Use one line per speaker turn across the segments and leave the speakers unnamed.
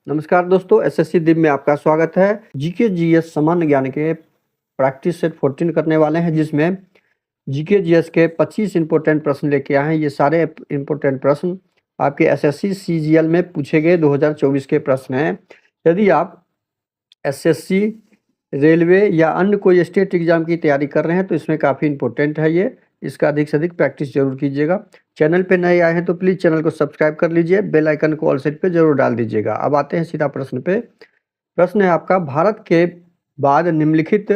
नमस्कार दोस्तों, एसएससी दिप में आपका स्वागत है। जीके जीएस सामान्य ज्ञान के प्रैक्टिस सेट 14 करने वाले हैं, जिसमें जीके जीएस के 25 इंपॉर्टेंट प्रश्न लेके आए हैं। ये सारे इंपॉर्टेंट प्रश्न आपके एसएससी सीजीएल में पूछे गए 2024 के प्रश्न हैं। यदि आप एसएससी, रेलवे या अन्य कोई स्टेट एग्जाम की तैयारी कर रहे हैं तो इसमें काफ़ी इंपॉर्टेंट है ये। इसका अधिक से अधिक प्रैक्टिस जरूर कीजिएगा। चैनल पे नए आए हैं तो प्लीज़ चैनल को सब्सक्राइब कर लीजिए, बेल आइकन को ऑल सेट पे जरूर डाल दीजिएगा। अब आते हैं सीधा प्रश्न पे। प्रश्न है आपका, भारत के बाद निम्नलिखित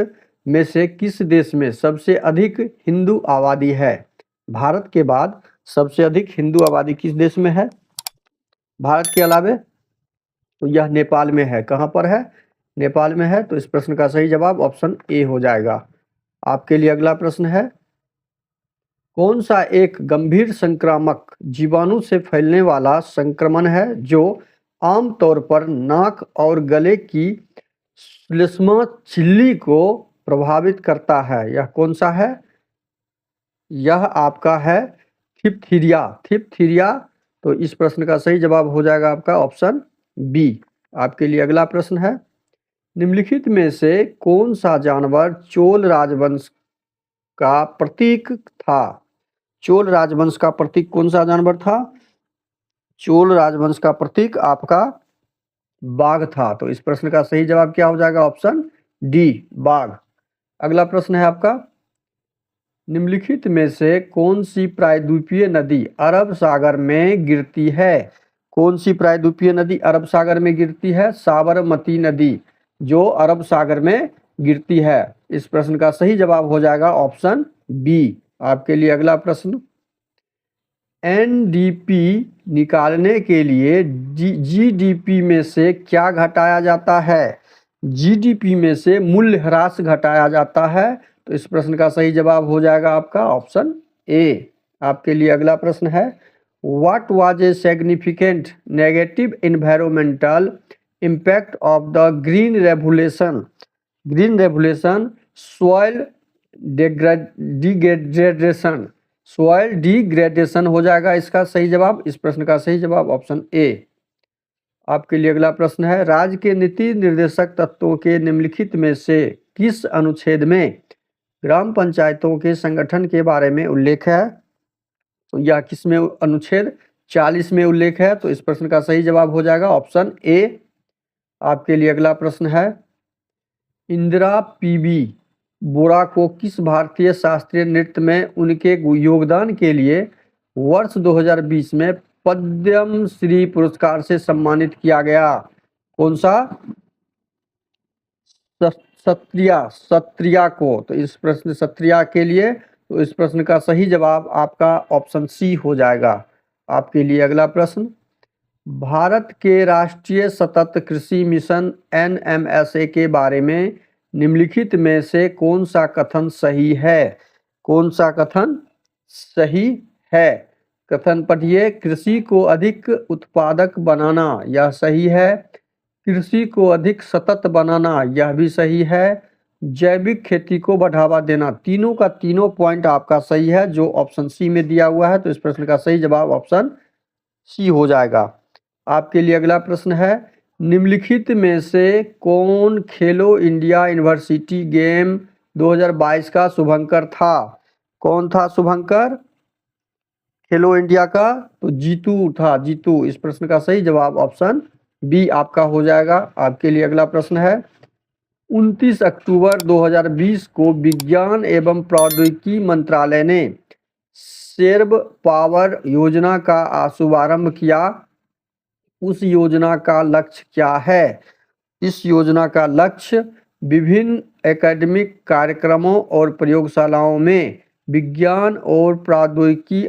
में से किस देश में सबसे अधिक हिंदू आबादी है? भारत के बाद सबसे अधिक हिंदू आबादी किस देश में है? भारत के अलावे तो यह नेपाल में है। कहाँ पर है? नेपाल में है। तो इस प्रश्न का सही जवाब ऑप्शन ए हो जाएगा। आपके लिए अगला प्रश्न है, कौन सा एक गंभीर संक्रामक जीवाणु से फैलने वाला संक्रमण है जो आमतौर पर नाक और गले की श्लेष्मा झिल्ली को प्रभावित करता है? यह कौन सा है? यह आपका है थिपथीरिया। तो इस प्रश्न का सही जवाब हो जाएगा आपका ऑप्शन बी। आपके लिए अगला प्रश्न है, निम्नलिखित में से कौन सा जानवर चोल राजवंश का प्रतीक था? चोल राजवंश का प्रतीक कौन सा जानवर था? चोल राजवंश का प्रतीक आपका बाघ था। तो इस प्रश्न का सही जवाब क्या हो जाएगा? ऑप्शन डी, बाघ। अगला प्रश्न है आपका, निम्नलिखित में से कौन सी प्रायद्वीपीय नदी अरब सागर में गिरती है? कौन सी प्रायद्वीपीय नदी अरब सागर में गिरती है? साबरमती नदी, जो अरब सागर में गिरती है। इस प्रश्न का सही जवाब हो जाएगा ऑप्शन बी। आपके लिए अगला प्रश्न, एनडीपी निकालने के लिए जीडीपी में से क्या घटाया जाता है? जीडीपी में से मूल्य ह्रास घटाया जाता है। तो इस प्रश्न का सही जवाब हो जाएगा आपका ऑप्शन ए। आपके लिए अगला प्रश्न है, what was a significant negative environmental impact of the green revolution? Green revolution soil degradation, soil degradation हो जाएगा इसका सही जवाब। इस प्रश्न का सही जवाब ऑप्शन ए। आपके लिए अगला प्रश्न है, राज्य के नीति निर्देशक तत्वों के निम्नलिखित में से किस अनुच्छेद में ग्राम पंचायतों के संगठन के बारे में उल्लेख है? तो यह किस में? अनुच्छेद 40 में उल्लेख है। तो इस प्रश्न का सही जवाब हो जाएगा ऑप्शन ए। आपके लिए अगला प्रश्न है, इंदिरा पीवी बोरा को किस भारतीय शास्त्रीय नृत्य में उनके योगदान के लिए वर्ष 2020 में पद्म श्री पुरस्कार से सम्मानित किया गया? कौन सा? सत्रिया को। तो इस प्रश्न सत्रिया के लिए, तो इस प्रश्न का सही जवाब आपका ऑप्शन सी हो जाएगा। आपके लिए अगला प्रश्न, भारत के राष्ट्रीय सतत कृषि मिशन NMSA के बारे में निम्नलिखित में से कौन सा कथन सही है? कौन सा कथन सही है? कथन पढ़िए, कृषि को अधिक उत्पादक बनाना, यह सही है। कृषि को अधिक सतत बनाना, यह भी सही है। जैविक खेती को बढ़ावा देना, तीनों का तीनों पॉइंट आपका सही है जो ऑप्शन सी में दिया हुआ है। तो इस प्रश्न का सही जवाब ऑप्शन सी हो जाएगा। आपके लिए अगला प्रश्न है, निम्नलिखित में से कौन खेलो इंडिया यूनिवर्सिटी गेम 2022 का शुभंकर था? कौन था शुभंकर खेलो इंडिया का? तो जीतू था, जीतू। इस प्रश्न का सही जवाब ऑप्शन बी आपका हो जाएगा। आपके लिए अगला प्रश्न है, 29 अक्टूबर 2020 को विज्ञान एवं प्रौद्योगिकी मंत्रालय ने सर्व पावर योजना का शुभारंभ किया। उस योजना का लक्ष्य क्या है? इस योजना का लक्ष्य विभिन्न एकेडमिक कार्यक्रमों और प्रयोगशालाओं में विज्ञान और प्रौद्योगिकी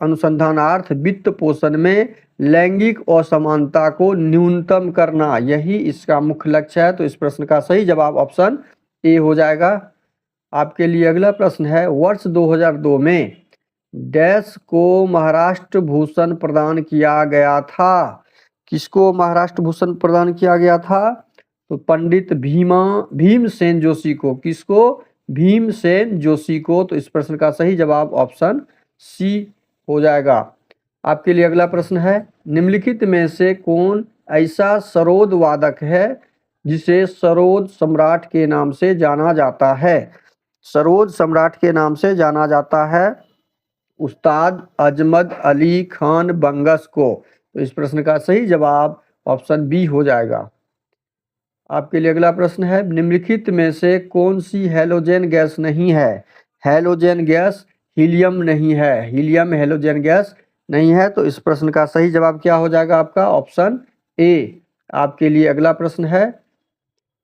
अनुसंधानार्थ वित्त पोषण में लैंगिक असमानता को न्यूनतम करना, यही इसका मुख्य लक्ष्य है। तो इस प्रश्न का सही जवाब ऑप्शन ए हो जाएगा। आपके लिए अगला प्रश्न है, वर्ष 2002 में डैश को महाराष्ट्र भूषण प्रदान किया गया था? किसको महाराष्ट्र भूषण प्रदान किया गया था? तो पंडित भीमसेन जोशी को। किसको? भीमसेन जोशी को। तो इस प्रश्न का सही जवाब ऑप्शन सी हो जाएगा। आपके लिए अगला प्रश्न है, निम्नलिखित में से कौन ऐसा सरोद वादक है जिसे सरोद सम्राट के नाम से जाना जाता है? सरोद सम्राट के नाम से जाना जाता है उस्ताद अजमत अली खान बंगस को। तो इस प्रश्न का सही जवाब ऑप्शन बी हो जाएगा। आपके लिए अगला प्रश्न है, निम्नलिखित में से कौन सी हैलोजन गैस नहीं है? हैलोजन गैस हीलियम नहीं है, हीलियम हैलोजन गैस नहीं है। तो इस प्रश्न का सही जवाब क्या हो जाएगा आपका? Option A. आपके लिए अगला प्रश्न है,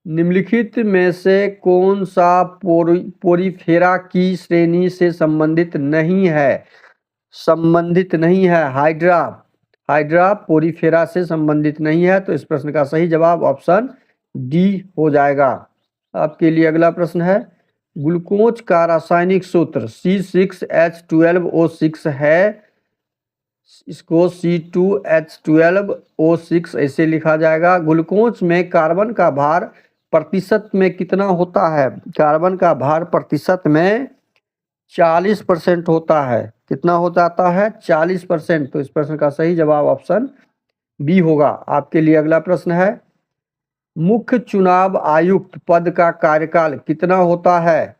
निम्नलिखित में से कौन सा पोरीफेरा की श्रेणी से संबंधित नहीं है? संबंधित नहीं है, हाइड्रा पोरीफेरा से संबंधित नहीं है। तो इस प्रश्न का सही जवाब ऑप्शन डी हो जाएगा। आपके लिए अगला प्रश्न है, ग्लूकोज का रासायनिक सूत्र C6H12O6 है, इसको C2H12O6 ऐसे लिखा जाएगा। ग्लूकोज में कार्बन का भार प्रतिशत में कितना होता है? कार्बन का भार प्रतिशत में 40% होता है। कितना हो जाता है? 40%। तो इस प्रश्न का सही जवाब ऑप्शन बी होगा। आपके लिए अगला प्रश्न है, मुख्य चुनाव आयुक्त पद का कार्यकाल कितना होता है?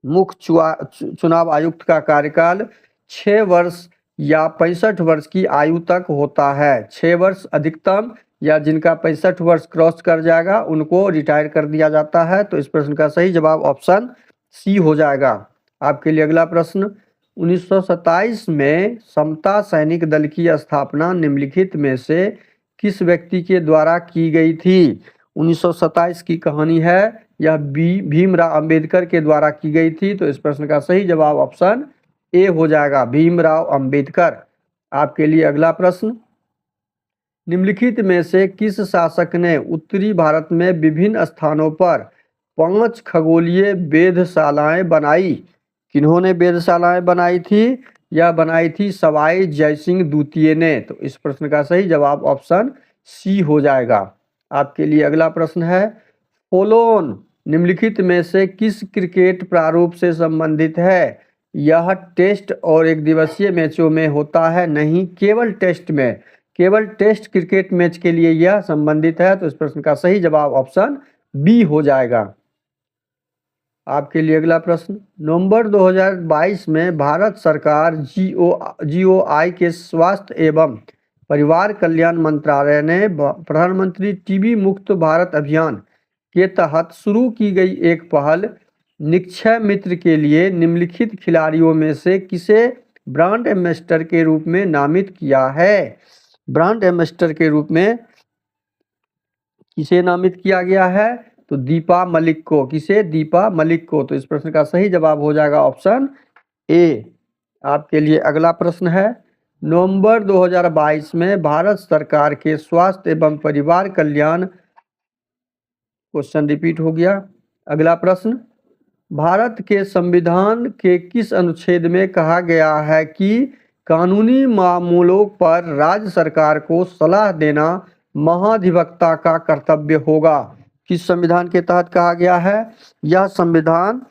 मुख्य चुनाव आयुक्त का कार्यकाल 6 वर्ष या 65 वर्ष की आयु तक होता है। 6 वर्ष अधिकतम, या जिनका 65 वर्ष क्रॉस कर जाएगा उनको रिटायर कर दिया जाता है। तो इस प्रश्न का सही जवाब ऑप्शन सी हो जाएगा। आपके लिए अगला प्रश्न, 1927 में समता सैनिक दल की स्थापना निम्नलिखित में से किस व्यक्ति के द्वारा की गई थी? 1927 की कहानी है, यह भीमराव अंबेडकर के द्वारा की गई थी। तो इस प्रश्न का सही जवाब ऑप्शन ए हो जाएगा, भीमराव अंबेडकर। आपके लिए अगला प्रश्न, निम्नलिखित में से किस शासक ने उत्तरी भारत में विभिन्न स्थानों पर 5 खगोलीय वेधशालाएं बनाई? किन्होंने वेधशालाएं बनाई थी? यह बनाई थी सवाई जयसिंह द्वितीय ने। तो इस प्रश्न का सही जवाब ऑप्शन सी हो जाएगा। आपके लिए अगला प्रश्न है, फॉलोऑन निम्नलिखित में से किस क्रिकेट प्रारूप से संबंधित है? यह टेस्ट और एक दिवसीय मैचों में होता है? नहीं, केवल टेस्ट में, केवल टेस्ट क्रिकेट मैच के लिए यह संबंधित है। तो इस प्रश्न का सही जवाब ऑप्शन बी हो जाएगा। आपके लिए अगला प्रश्न, नवंबर 2022 में भारत सरकार GOI के स्वास्थ्य एवं परिवार कल्याण मंत्रालय ने प्रधानमंत्री टीबी मुक्त भारत अभियान के तहत शुरू की गई एक पहल निक्षय मित्र के लिए निम्नलिखित खिलाड़ियों में से किसे ब्रांड एम्बेसडर के रूप में नामित किया है? ब्रांड एम्बेसडर के रूप में किसे नामित किया गया है? तो दीपा मलिक को। किसे? दीपा मलिक को। तो इस प्रश्न का सही जवाब हो जाएगा ऑप्शन ए। आपके लिए अगला प्रश्न है, नवंबर 2022 में भारत सरकार के स्वास्थ्य एवं परिवार कल्याण, क्वेश्चन रिपीट हो गया। अगला प्रश्न, भारत के संविधान के किस अनुच्छेद में कहा गया है कि कानूनी मामलों पर राज्य सरकार को सलाह देना महाधिवक्ता का कर्तव्य होगा? किस संविधान के तहत कहा गया है? यह संविधान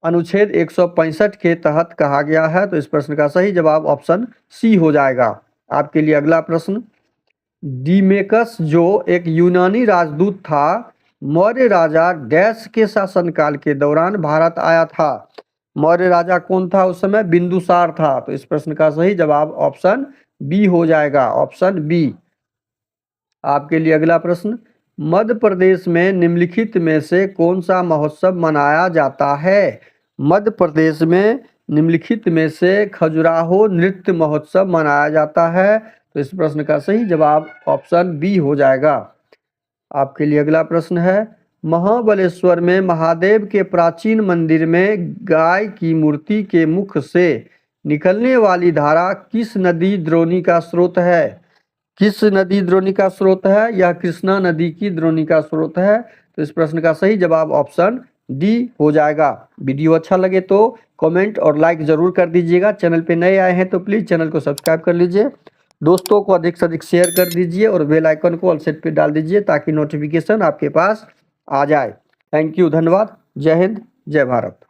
अनुच्छेद 165 के तहत कहा गया है। तो इस प्रश्न का सही जवाब ऑप्शन सी हो जाएगा। आपके लिए अगला प्रश्न, डीमेकस जो एक यूनानी राजदूत था, मौर्य राजा डैश के शासनकाल के दौरान भारत आया था? मौर्य राजा कौन था उस समय? बिंदुसार था। तो इस प्रश्न का सही जवाब ऑप्शन बी हो जाएगा, ऑप्शन बी। आपके लिए अगला प्रश्न, मध्य प्रदेश में निम्नलिखित में से कौन सा महोत्सव मनाया जाता है? मध्य प्रदेश में निम्नलिखित में से खजुराहो नृत्य महोत्सव मनाया जाता है। तो इस प्रश्न का सही जवाब ऑप्शन बी हो जाएगा। आपके लिए अगला प्रश्न है, महाबलेश्वर में महादेव के प्राचीन मंदिर में गाय की मूर्ति के मुख से निकलने वाली धारा किस नदी द्रोणी का स्रोत है? किस नदी द्रोणी का स्रोत है? यह कृष्णा नदी की द्रोणी का स्रोत है। तो इस प्रश्न का सही जवाब ऑप्शन डी हो जाएगा। वीडियो अच्छा लगे तो कमेंट और लाइक जरूर कर दीजिएगा। चैनल पे नए आए हैं तो प्लीज़ चैनल को सब्सक्राइब कर लीजिए, दोस्तों को अधिक से अधिक शेयर कर दीजिए और बेल आइकन को ऑल सेट पे डाल दीजिए ताकि नोटिफिकेशन आपके पास आ जाए। थैंक यू, धन्यवाद। जय हिंद, जय भारत।